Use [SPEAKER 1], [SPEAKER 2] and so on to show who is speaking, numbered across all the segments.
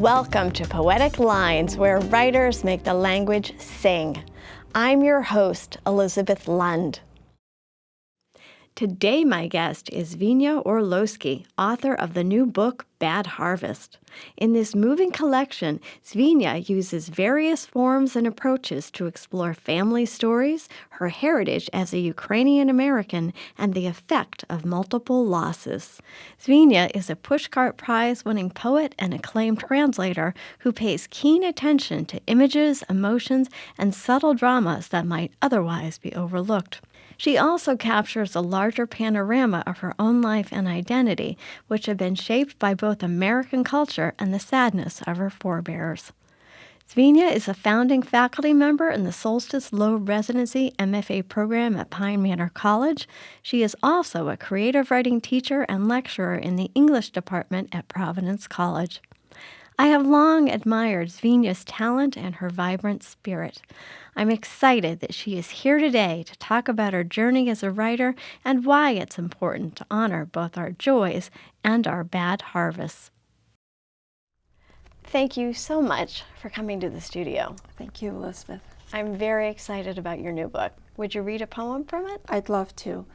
[SPEAKER 1] Welcome to Poetic Lines, where writers make the language sing. I'm your host, Elizabeth Lund. Today my guest is Dzvinia Orlowsky, author of the new book, Bad Harvest. In this moving collection, Dzvinia uses various forms and approaches to explore family stories, her heritage as a Ukrainian American, and the effect of multiple losses. Dzvinia is a Pushcart Prize-winning poet and acclaimed translator who pays keen attention to images, emotions, and subtle dramas that might otherwise be overlooked. She also captures a larger panorama of her own life and identity, which have been shaped by both American culture and the sadness of her forebears. Dzvinia is a founding faculty member in the Solstice Loeb Residency MFA program at Pine Manor College. She is also a creative writing teacher and lecturer in the English department at Providence College. I have long admired Dzvinia's talent and her vibrant spirit. I'm excited that she is here today to talk about her journey as a writer and why it's important to honor both our joys and our bad harvests. Thank you so much for coming to the studio.
[SPEAKER 2] Thank you, Elizabeth.
[SPEAKER 1] I'm very excited about your new book. Would you read a poem from it?
[SPEAKER 2] I'd love to.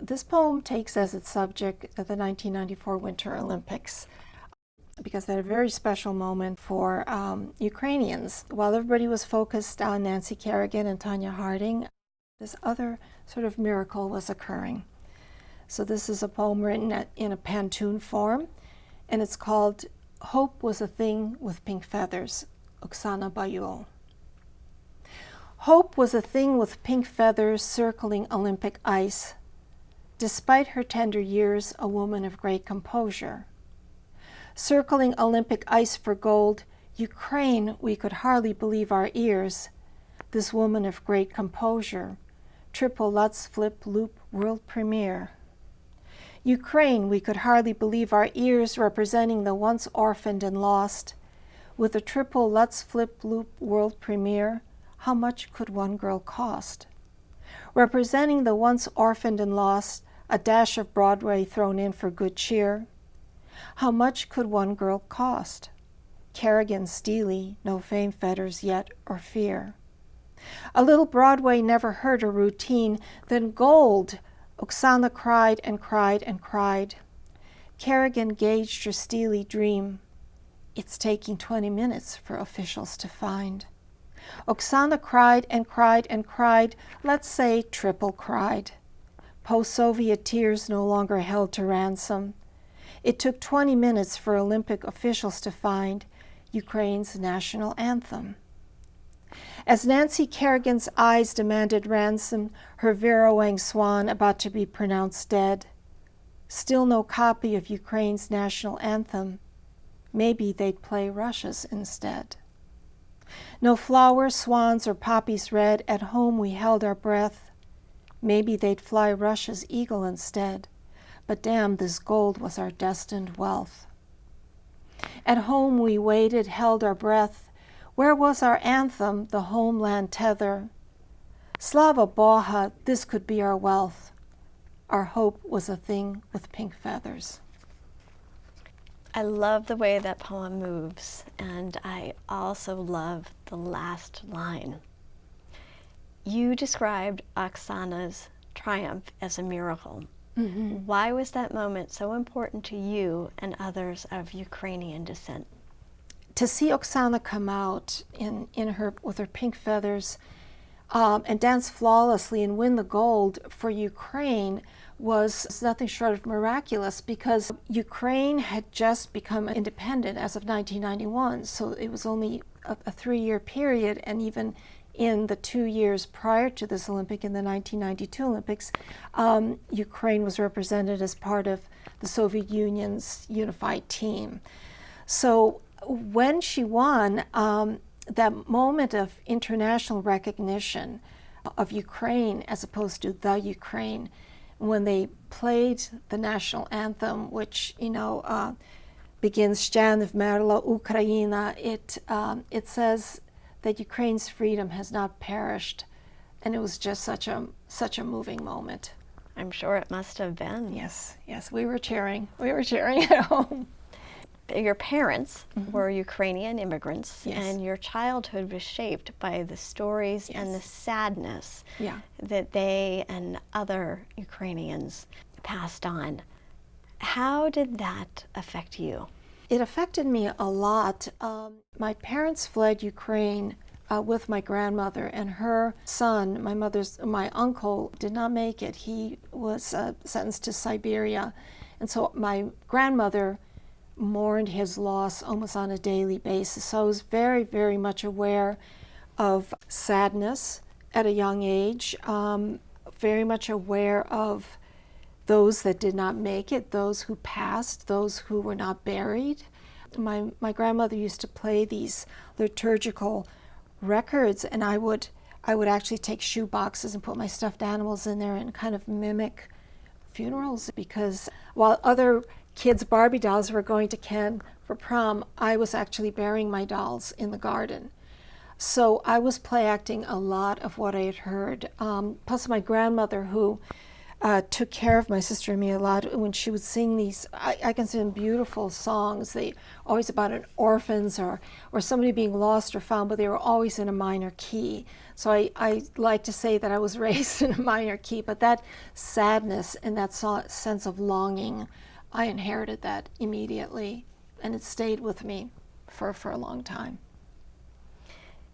[SPEAKER 2] This poem takes as its subject the 1994 Winter Olympics, because they had a very special moment for Ukrainians. While everybody was focused on Nancy Kerrigan and Tanya Harding, this other sort of miracle was occurring. So this is a poem written in a pantoon form, and it's called Hope Was a Thing with Pink Feathers, Oksana Bayul. Hope was a thing with pink feathers circling Olympic ice. Despite her tender years, a woman of great composure. Circling Olympic ice for gold, Ukraine, we could hardly believe our ears. This woman of great composure, triple Lutz flip loop world premiere. Ukraine, we could hardly believe our ears, representing the once orphaned and lost. With a triple Lutz flip loop world premiere, how much could one girl cost? Representing the once orphaned and lost, a dash of Broadway thrown in for good cheer. How much could one girl cost? Kerrigan Steely, no fame fetters yet or fear. A little Broadway never heard a routine, then gold, Oksana cried and cried and cried. Kerrigan gauged her steely dream. It's taking 20 minutes for officials to find. Oksana cried and cried and cried, let's say triple cried. Post-Soviet tears no longer held to ransom. It took 20 minutes for Olympic officials to find Ukraine's national anthem. As Nancy Kerrigan's eyes demanded ransom, her Vera-Wang swan about to be pronounced dead, still no copy of Ukraine's national anthem. Maybe they'd play Russia's instead. No flowers, swans, or poppies red, at home we held our breath. Maybe they'd fly Russia's eagle instead. But damn, this gold was our destined wealth. At home we waited, held our breath. Where was our anthem, the homeland tether? Slava Boha, this could be our wealth. Our hope was a thing with pink feathers.
[SPEAKER 1] I love the way that poem moves, and I also love the last line. You described Oksana's triumph as a miracle.
[SPEAKER 2] Mm-hmm.
[SPEAKER 1] Why was that moment so important to you and others of Ukrainian descent?
[SPEAKER 2] To see Oksana come out with her pink feathers and dance flawlessly and win the gold for Ukraine was nothing short of miraculous, because Ukraine had just become independent as of 1991. So it was only a 3-year period, and even in the 2 years prior to this Olympic, in the 1992 Olympics, Ukraine was represented as part of the Soviet Union's unified team. So when she won, that moment of international recognition of Ukraine as opposed to the Ukraine, when they played the national anthem, which begins "Ściany wmerla Ukraina," it says that Ukraine's freedom has not perished, and it was just such a moving moment.
[SPEAKER 1] I'm sure it must have been.
[SPEAKER 2] Yes, we were cheering. We were cheering at home.
[SPEAKER 1] Your parents were Ukrainian immigrants,
[SPEAKER 2] Yes.
[SPEAKER 1] and your childhood was shaped by the stories and the sadness that they and other Ukrainians passed on. How did that affect you?
[SPEAKER 2] It affected me a lot. My parents fled Ukraine with my grandmother, and her son, my uncle, did not make it. He was sentenced to Siberia, and so my grandmother mourned his loss almost on a daily basis. So I was very, very much aware of sadness at a young age, very much aware of those that did not make it, those who passed, those who were not buried. My grandmother used to play these liturgical records, and I would actually take shoe boxes and put my stuffed animals in there and kind of mimic funerals, because while other kids' Barbie dolls were going to Ken for prom, I was actually burying my dolls in the garden. So I was play acting a lot of what I had heard. Plus my grandmother, who took care of my sister and me a lot, when she would sing these, I consider them beautiful songs. They always about an orphans or somebody being lost or found, but they were always in a minor key. So I like to say that I was raised in a minor key, but that sadness and that sense of longing, I inherited that immediately, and it stayed with me for a long time.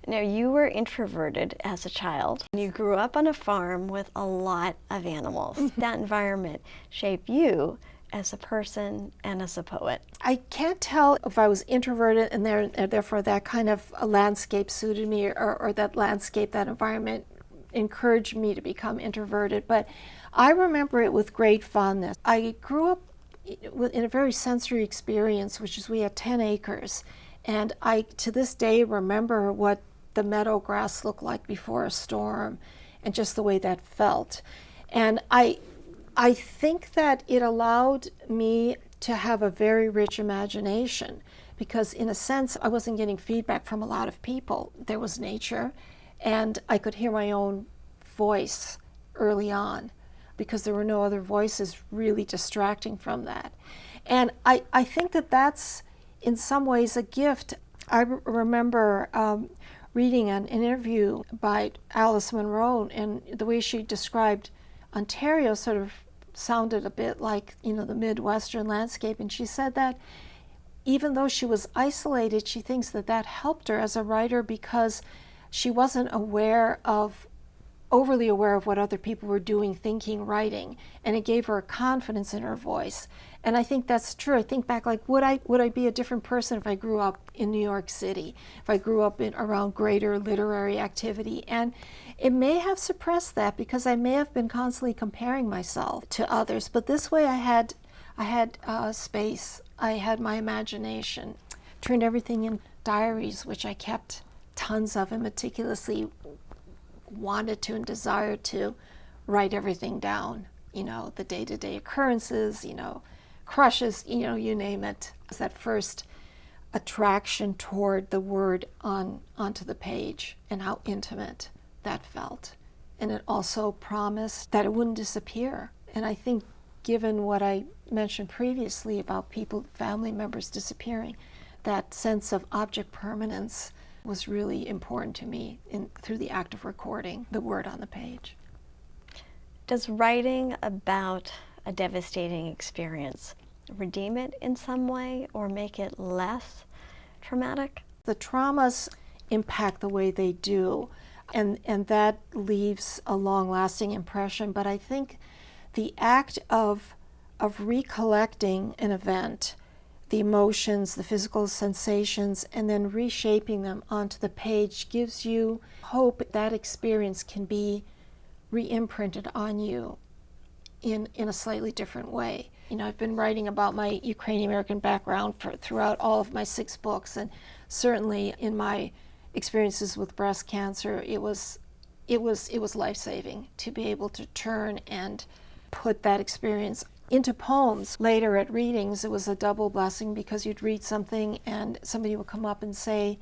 [SPEAKER 1] Now, you were introverted as a child. You grew up on a farm with a lot of animals. That environment shaped you as a person and as a poet.
[SPEAKER 2] I can't tell if I was introverted and therefore that kind of a landscape suited me, or that landscape, that environment encouraged me to become introverted, but I remember it with great fondness. I grew up in a very sensory experience, which is we had 10 acres, and I to this day remember what the meadow grass looked like before a storm, and just the way that felt. And I think that it allowed me to have a very rich imagination, because in a sense I wasn't getting feedback from a lot of people. There was nature, and I could hear my own voice early on, because there were no other voices really distracting from that. And I think that that's in some ways a gift. I remember reading an interview by Alice Munro, and the way she described Ontario sort of sounded a bit like, the Midwestern landscape. And she said that even though she was isolated, she thinks that helped her as a writer, because she wasn't overly aware of what other people were doing, thinking, writing, and it gave her a confidence in her voice. And I think that's true. I think back, like, would I be a different person if I grew up in New York City, if I grew up around greater literary activity? And it may have suppressed that, because I may have been constantly comparing myself to others. But this way I had space. I had my imagination. Turned everything in diaries, which I kept tons of and meticulously wanted to and desired to write everything down, the day-to-day occurrences, crushes, you name it. It's that first attraction toward the word onto the page, and how intimate that felt. And it also promised that it wouldn't disappear. And I think, given what I mentioned previously about family members disappearing, that sense of object permanence was really important to me through the act of recording the word on the page.
[SPEAKER 1] Does writing about a devastating experience redeem it in some way or make it less traumatic?
[SPEAKER 2] The traumas impact the way they do, and that leaves a long-lasting impression. But I think the act of recollecting an event, the emotions, the physical sensations, and then reshaping them onto the page gives you hope that experience can be re-imprinted on you in a slightly different way. I've been writing about my Ukrainian American background throughout all of my 6 books, and certainly in my experiences with breast cancer, it was life-saving to be able to turn and put that experience into poems. Later at readings, it was a double blessing, because you'd read something and somebody would come up and say,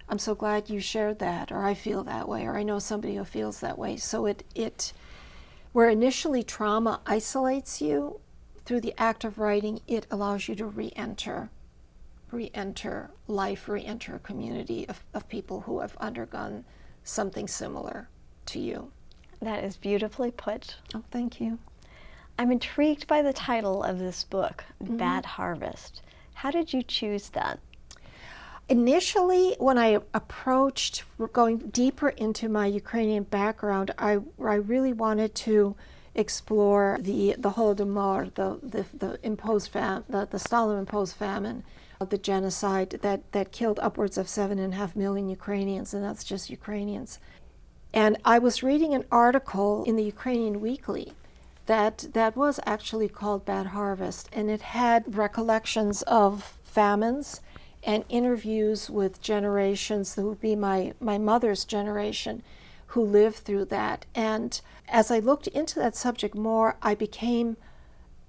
[SPEAKER 2] "I'm so glad you shared that," or "I feel that way," or "I know somebody who feels that way." So it where initially trauma isolates you, through the act of writing, it allows you to re-enter re-enter life, re-enter a community of people who have undergone something similar to you.
[SPEAKER 1] That is beautifully put.
[SPEAKER 2] Oh, thank you.
[SPEAKER 1] I'm intrigued by the title of this book, Bad Harvest. How did you choose that?
[SPEAKER 2] Initially, when I approached going deeper into my Ukrainian background, I really wanted to explore the Holodomor, the imposed the Stalin-imposed famine, the genocide that killed upwards of 7.5 million Ukrainians, and that's just Ukrainians. And I was reading an article in the Ukrainian Weekly that was actually called Bad Harvest, and it had recollections of famines and interviews with generations that would be my mother's generation who lived through that. And as I looked into that subject more, I became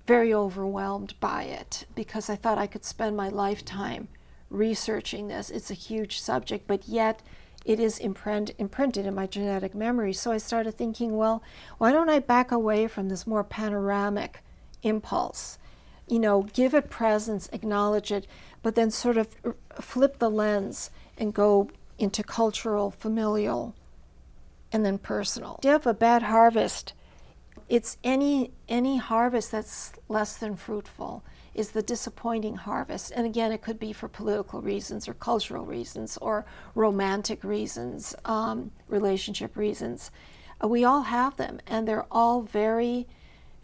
[SPEAKER 2] very overwhelmed by it because I thought I could spend my lifetime researching this. It's a huge subject, but yet it is imprinted in my genetic memory. So I started thinking, well, why don't I back away from this more panoramic impulse? Give it presence, acknowledge it, but then sort of flip the lens and go into cultural, familial, and then personal. If a bad harvest, it's any harvest that's less than fruitful is the disappointing harvest. And again, it could be for political reasons or cultural reasons or romantic reasons, relationship reasons. We all have them, and they're all very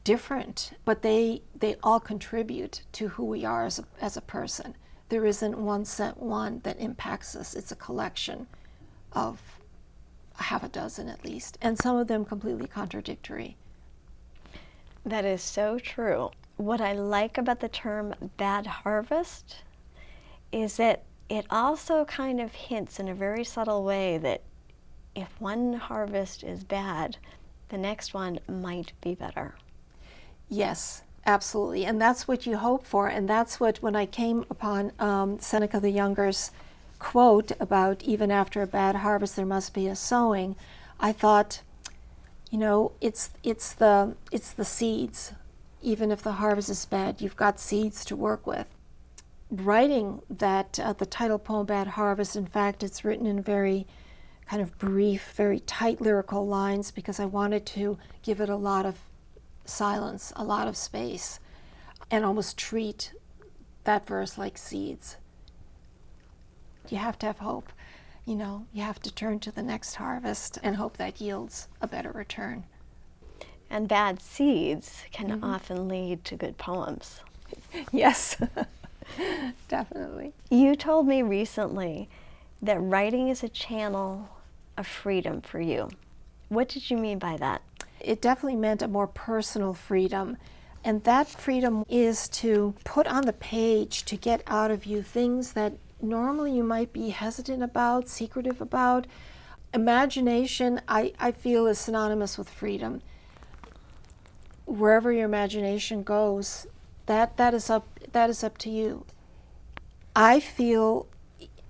[SPEAKER 2] different, but they all contribute to who we are as a person. There isn't one set one that impacts us. It's a collection of half a dozen at least, and some of them completely contradictory.
[SPEAKER 1] That is so true. What I like about the term bad harvest is that it also kind of hints in a very subtle way that if one harvest is bad, the next one might be better.
[SPEAKER 2] Yes, absolutely. And that's what you hope for. And that's what, when I came upon Seneca the Younger's quote about even after a bad harvest there must be a sowing, I thought, it's the seeds. Even if the harvest is bad, you've got seeds to work with. Writing that, the title poem, Bad Harvest, in fact, it's written in very kind of brief, very tight lyrical lines because I wanted to give it a lot of silence, a lot of space, and almost treat that verse like seeds. You have to have hope. You have to turn to the next harvest and hope that yields a better return.
[SPEAKER 1] And bad seeds can often lead to good poems.
[SPEAKER 2] Yes, definitely.
[SPEAKER 1] You told me recently that writing is a channel of freedom for you. What did you mean by that?
[SPEAKER 2] It definitely meant a more personal freedom. And that freedom is to put on the page, to get out of you things that normally you might be hesitant about, secretive about. Imagination, I feel, is synonymous with freedom. Wherever your imagination goes, that is up to you. I feel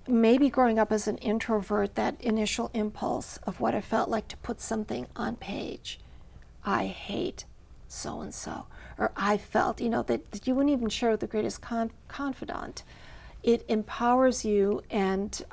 [SPEAKER 2] maybe growing up as an introvert, that initial impulse of what it felt like to put something on page. I hate so-and-so. Or I felt, that you wouldn't even share with the greatest confidant. It empowers you and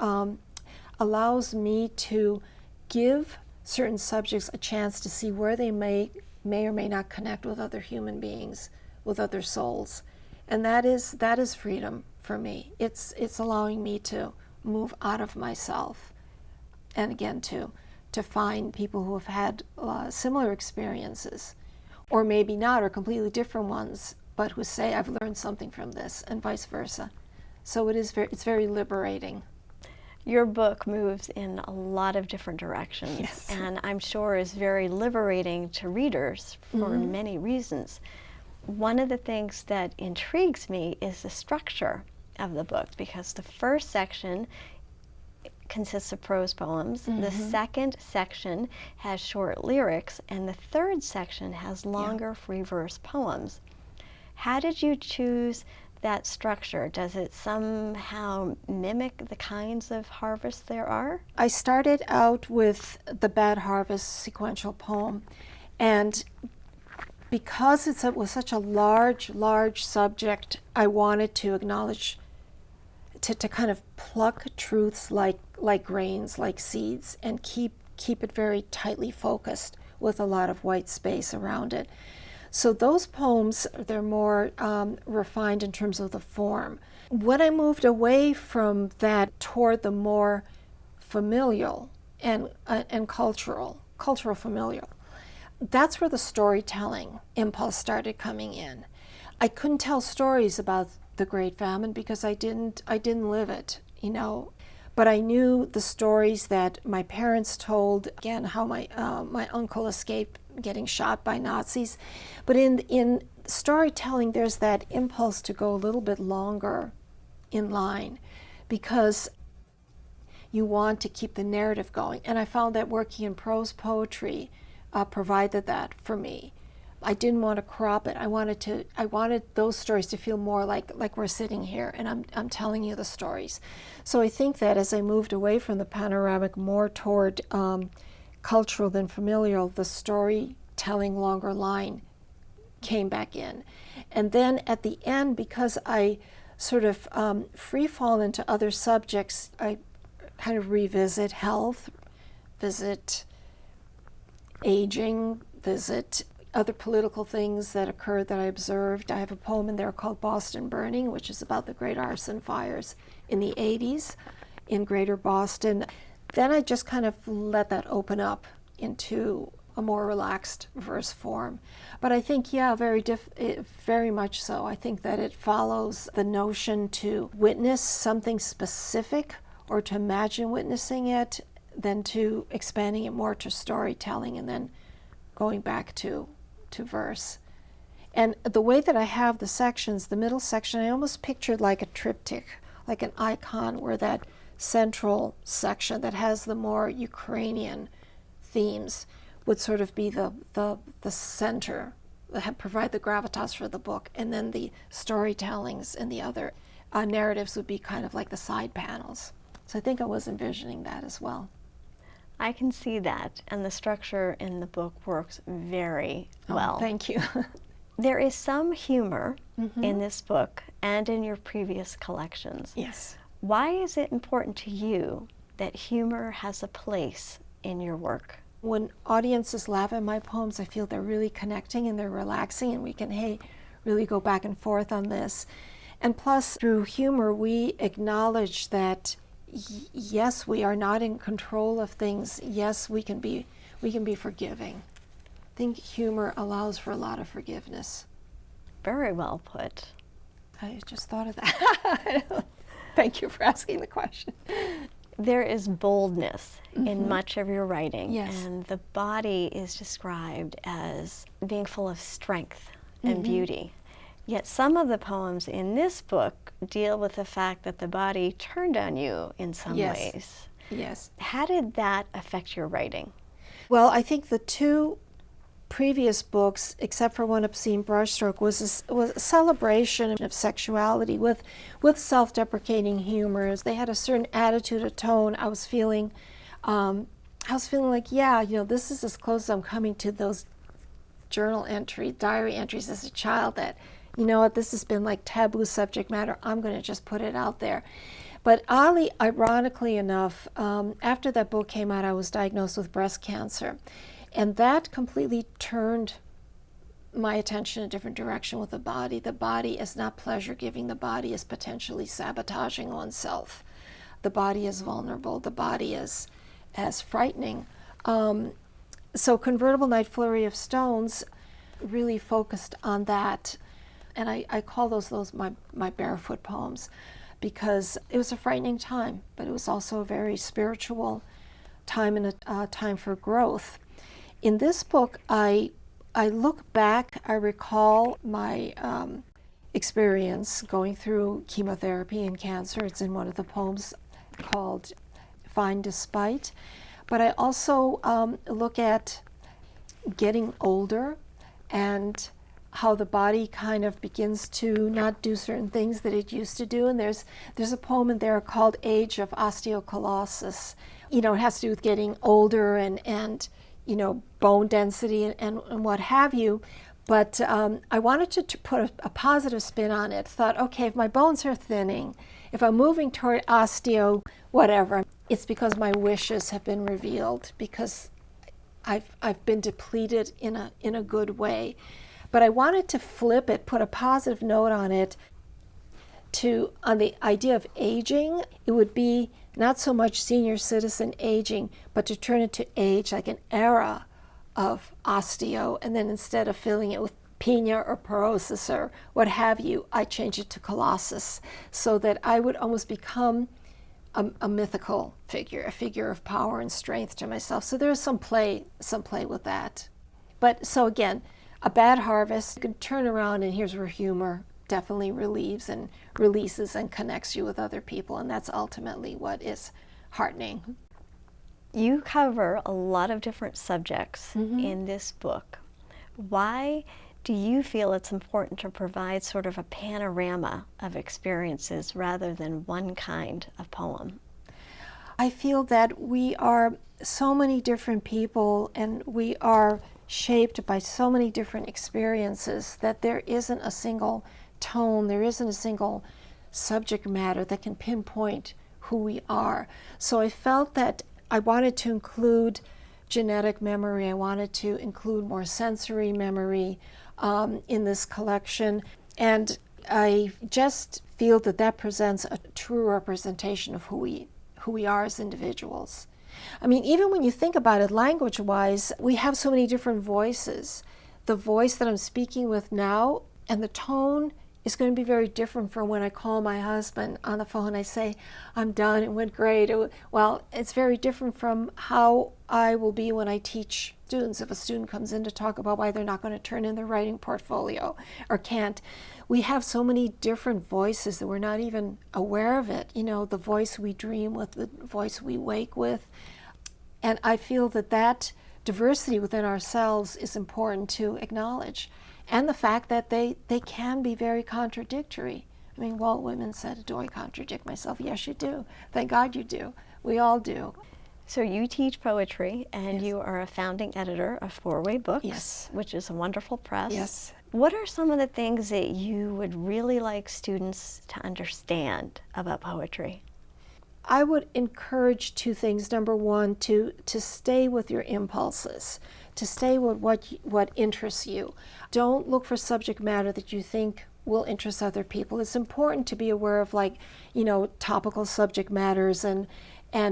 [SPEAKER 2] allows me to give certain subjects a chance to see where they may or may not connect with other human beings, with other souls. And that is freedom for me. It's allowing me to move out of myself, and again to find people who have had similar experiences, or maybe not, or completely different ones, but who say, I've learned something from this, and vice versa. So it's very liberating.
[SPEAKER 1] Your book moves in a lot of different directions,
[SPEAKER 2] yes,
[SPEAKER 1] and I'm sure is very liberating to readers for many reasons. One of the things that intrigues me is the structure of the book, because the first section consists of prose poems, the second section has short lyrics, and the third section has longer free verse poems. How did you choose that structure? Does it somehow mimic the kinds of harvests there are?
[SPEAKER 2] I started out with the Bad Harvest sequential poem, and because it was such a large subject, I wanted to acknowledge to kind of pluck truths like grains, like seeds, and keep it very tightly focused with a lot of white space around it. So those poems, they're more refined in terms of the form. When I moved away from that toward the more familial and cultural familial, that's where the storytelling impulse started coming in. I couldn't tell stories about the Great Famine because I didn't live it, you know. But I knew the stories that my parents told, again, how my uncle escaped getting shot by Nazis. But in storytelling, there's that impulse to go a little bit longer in line because you want to keep the narrative going. And I found that working in prose poetry provided that for me. I didn't want to crop it. I wanted those stories to feel more like we're sitting here and I'm telling you the stories. So I think that as I moved away from the panoramic more toward cultural than familial, the storytelling longer line came back in. And then at the end, because I sort of free fall into other subjects, I kind of revisit health, visit aging, visit other political things that occurred that I observed. I have a poem in there called Boston Burning, which is about the great arson fires in the 80s in greater Boston. Then I just kind of let that open up into a more relaxed verse form. But I think, yeah, very much so. I think that it follows the notion to witness something specific or to imagine witnessing it, then to expanding it more to storytelling and then going back to verse. And the way that I have the sections, the middle section, I almost pictured like a triptych, like an icon, where that central section that has the more Ukrainian themes would sort of be the center, provide the gravitas for the book, and then the storytellings and the other narratives would be kind of like the side panels. So I think I was envisioning that as well.
[SPEAKER 1] I can see that, and the structure in the book works very well.
[SPEAKER 2] Thank you.
[SPEAKER 1] There is some humor in this book and in your previous collections.
[SPEAKER 2] Yes.
[SPEAKER 1] Why is it important to you that humor has a place in your work?
[SPEAKER 2] When audiences laugh at my poems, I feel they're really connecting and they're relaxing, and we can, really go back and forth on this. And plus, through humor, we acknowledge that yes, we are not in control of things. Yes, we can be forgiving. I think humor allows for a lot of forgiveness.
[SPEAKER 1] Very well put.
[SPEAKER 2] I just thought of that. Thank you for asking the question.
[SPEAKER 1] There is boldness in much of your writing,
[SPEAKER 2] yes.
[SPEAKER 1] And the body is described as being full of strength and beauty. Yet some of the poems in this book deal with the fact that the body turned on you in some ways.
[SPEAKER 2] Yes.
[SPEAKER 1] How did that affect your writing?
[SPEAKER 2] Well, I think the two previous books, except for One Obscene Brushstroke, was a celebration of sexuality with self-deprecating humor. They had a certain attitude, a tone. I was feeling like, this is as close as I'm coming to those diary entries as a child that, this has been like taboo subject matter. I'm going to just put it out there. But ironically enough, after that book came out, I was diagnosed with breast cancer. And that completely turned my attention in a different direction with the body. The body is not pleasure-giving. The body is potentially sabotaging oneself. The body is vulnerable. The body is as frightening. So Convertible Night Flurry of Stones really focused on that. And I call those my barefoot poems, because it was a frightening time, but it was also a very spiritual time and a time for growth. In this book, I look back, I recall my experience going through chemotherapy and cancer. It's in one of the poems called Fine Despite. But I also look at getting older and how the body kind of begins to not do certain things that it used to do. And there's a poem in there called Age of Osteocalosis. It has to do with getting older and bone density and what have you. But I wanted to put a positive spin on it. Thought, okay, if my bones are thinning, if I'm moving toward osteo, whatever, it's because my wishes have been revealed, because I've been depleted in a good way. But I wanted to flip it, put a positive note on it, on the idea of aging. It would be not so much senior citizen aging, but to turn it to age, like an era of osteo, and then instead of filling it with pena or porosis or what have you, I change it to colossus, so that I would almost become a mythical figure, a figure of power and strength to myself. So there's some play with that. But so again, a bad harvest could turn around, and here's where humor definitely relieves and releases and connects you with other people, and that's ultimately what is heartening.
[SPEAKER 1] You cover a lot of different subjects in this book. Why do you feel it's important to provide sort of a panorama of experiences rather than one kind of poem?
[SPEAKER 2] I feel that we are so many different people, and we are shaped by so many different experiences, that there isn't a single tone, there isn't a single subject matter that can pinpoint who we are. So I felt that I wanted to include genetic memory, I wanted to include more sensory memory in this collection, and I just feel that that presents a true representation of who we are as individuals. I mean, even when you think about it language-wise, we have so many different voices. The voice that I'm speaking with now and the tone is going to be very different from when I call my husband on the phone and I say, I'm done, it went great. Well, it's very different from how I will be when I teach students. If a student comes in to talk about why they're not going to turn in their writing portfolio or can't, we have so many different voices that we're not even aware of it. You know, the voice we dream with, the voice we wake with. And I feel that that diversity within ourselves is important to acknowledge. And the fact that they can be very contradictory. I mean, Walt Whitman said, do I contradict myself? Yes, you do. Thank God you do. We all do.
[SPEAKER 1] So you teach poetry, and you are a founding editor of Four-Way Books, which is a wonderful press.
[SPEAKER 2] Yes.
[SPEAKER 1] What are some of the things that you would really like students to understand about poetry?
[SPEAKER 2] I would encourage two things. Number one, to stay with your impulses, to stay with what interests you. Don't look for subject matter that you think will interest other people. It's important to be aware of, like, you know, topical subject matters and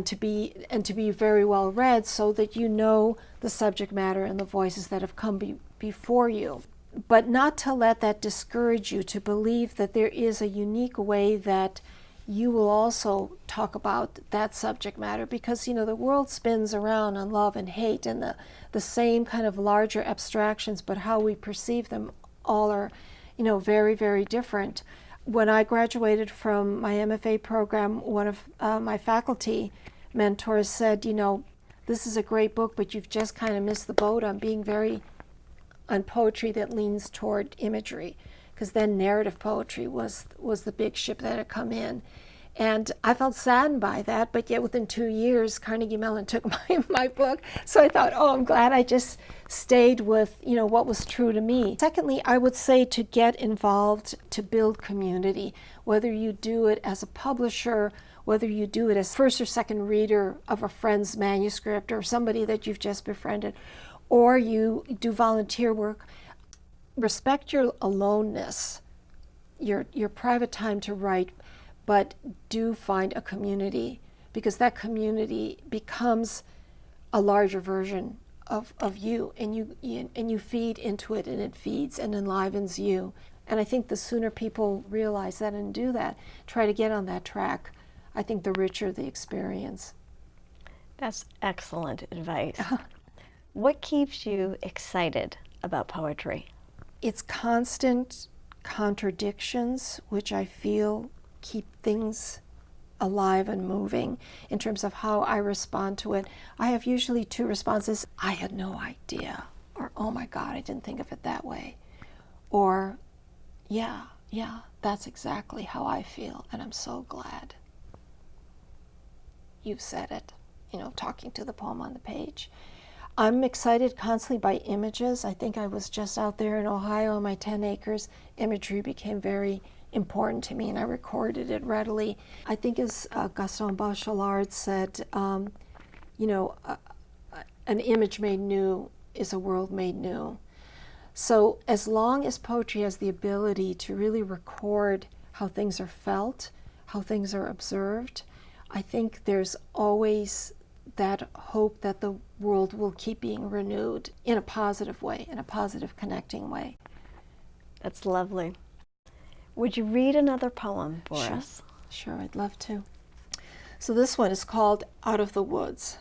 [SPEAKER 2] to be very well read, so that you know the subject matter and the voices that have come before you. But not to let that discourage you, to believe that there is a unique way that you will also talk about that subject matter, because, you know, the world spins around on love and hate and the same kind of larger abstractions, but how we perceive them all are, you know, very, very different. When I graduated from my MFA program, one of my faculty mentors said, you know, this is a great book, but you've just kind of missed the boat on poetry that leans toward imagery, because then narrative poetry was the big ship that had come in. And I felt saddened by that, but yet within 2 years, Carnegie Mellon took my book. So I thought, oh, I'm glad I just stayed with, you know, what was true to me. Secondly, I would say to get involved, to build community, whether you do it as a publisher, whether you do it as first or second reader of a friend's manuscript or somebody that you've just befriended, or you do volunteer work. Respect your aloneness, your private time to write, but do find a community, because that community becomes a larger version of you, and you feed into it, and it feeds and enlivens you. And I think the sooner people realize that and do that, try to get on that track, I think the richer the experience.
[SPEAKER 1] That's excellent advice. What keeps you excited about poetry?
[SPEAKER 2] It's constant contradictions, which I feel keep things alive and moving in terms of how I respond to it. I have usually two responses: I had no idea, or oh my God, I didn't think of it that way, or yeah, that's exactly how I feel, and I'm so glad you've said it, you know, talking to the poem on the page. I'm excited constantly by images. I think I was just out there in Ohio on my 10 acres. Imagery became very important to me, and I recorded it readily. I think as Gaston Bachelard said, an image made new is a world made new. So as long as poetry has the ability to really record how things are felt, how things are observed, I think there's always that hope that the world will keep being renewed in a positive way, in a positive connecting way.
[SPEAKER 1] That's lovely. Would you read another poem for us?
[SPEAKER 2] Sure, I'd love to. So this one is called Out of the Woods.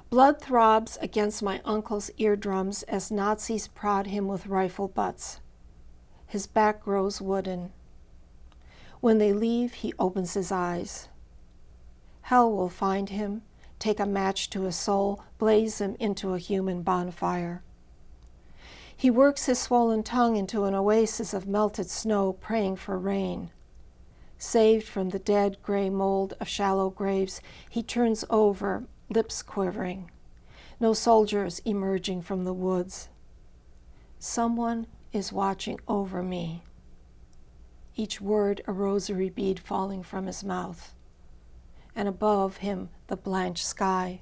[SPEAKER 2] Blood throbs against my uncle's eardrums as Nazis prod him with rifle butts. His back grows wooden. When they leave, he opens his eyes. Hell will find him, take a match to his soul, blaze him into a human bonfire. He works his swollen tongue into an oasis of melted snow, praying for rain. Saved from the dead gray mold of shallow graves, he turns over, lips quivering. No soldiers emerging from the woods. Someone is watching over me. Each word a rosary bead falling from his mouth. And above him the blanched sky,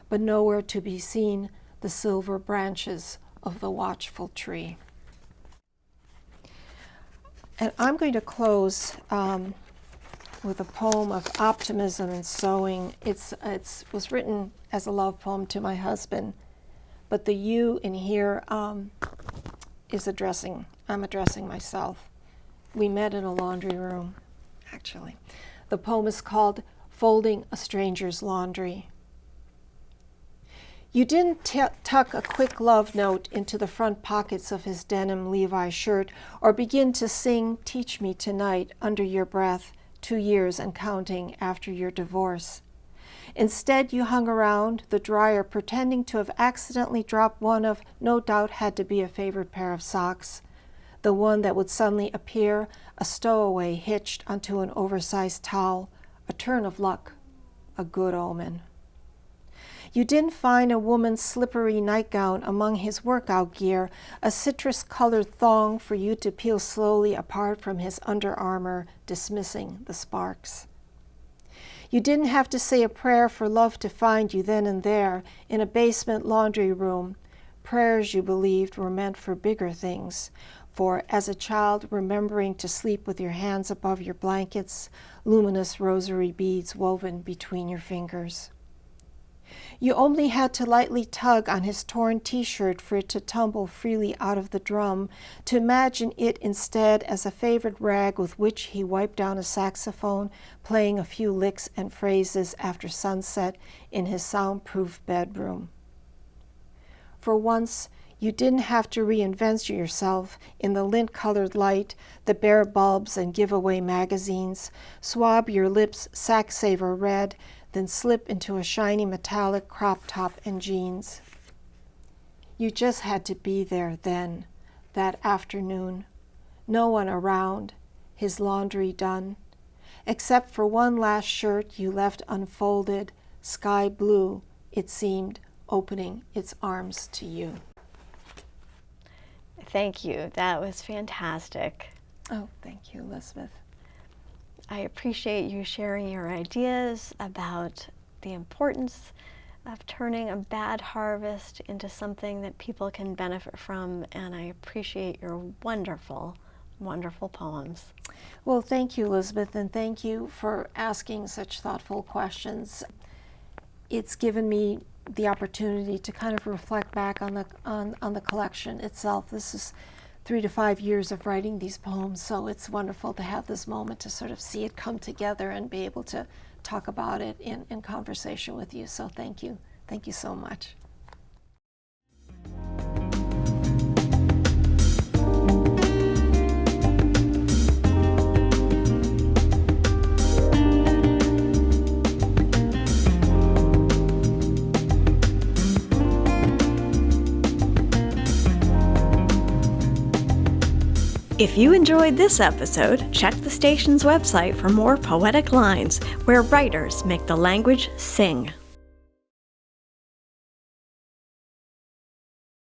[SPEAKER 2] but nowhere to be seen the silver branches of the watchful tree. And I'm going to close with a poem of optimism and sowing. It was written as a love poem to my husband, but the you in here I'm addressing myself. We met in a laundry room, actually. The poem is called Folding a Stranger's Laundry. You didn't tuck a quick love note into the front pockets of his denim Levi shirt or begin to sing Teach Me Tonight under your breath 2 years and counting after your divorce. Instead, you hung around the dryer pretending to have accidentally dropped one of, no doubt had to be a favorite pair of socks, the one that would suddenly appear, a stowaway hitched onto an oversized towel, a turn of luck, a good omen. You didn't find a woman's slippery nightgown among his workout gear, a citrus-colored thong for you to peel slowly apart from his Under Armour, dismissing the sparks. You didn't have to say a prayer for love to find you then and there in a basement laundry room. Prayers you believed were meant for bigger things, for as a child remembering to sleep with your hands above your blankets, luminous rosary beads woven between your fingers. You only had to lightly tug on his torn t-shirt for it to tumble freely out of the drum, to imagine it instead as a favorite rag with which he wiped down a saxophone, playing a few licks and phrases after sunset in his soundproof bedroom. For once, you didn't have to reinvent yourself in the lint-colored light, the bare bulbs and giveaway magazines, swab your lips sack-saver red, then slip into a shiny metallic crop top and jeans. You just had to be there then, that afternoon. No one around, his laundry done, except for one last shirt you left unfolded, sky blue, it seemed, opening its arms to you.
[SPEAKER 1] Thank you. That was fantastic.
[SPEAKER 2] Oh, thank you, Elizabeth.
[SPEAKER 1] I appreciate you sharing your ideas about the importance of turning a bad harvest into something that people can benefit from, and I appreciate your wonderful, wonderful poems.
[SPEAKER 2] Well, thank you, Elizabeth, and thank you for asking such thoughtful questions. It's given me the opportunity to kind of reflect back on the collection itself. This is 3 to 5 years of writing these poems, so it's wonderful to have this moment to sort of see it come together and be able to talk about it in conversation with you. So thank you. Thank you so much.
[SPEAKER 1] If you enjoyed this episode, check the station's website for more poetic lines where writers make the language sing.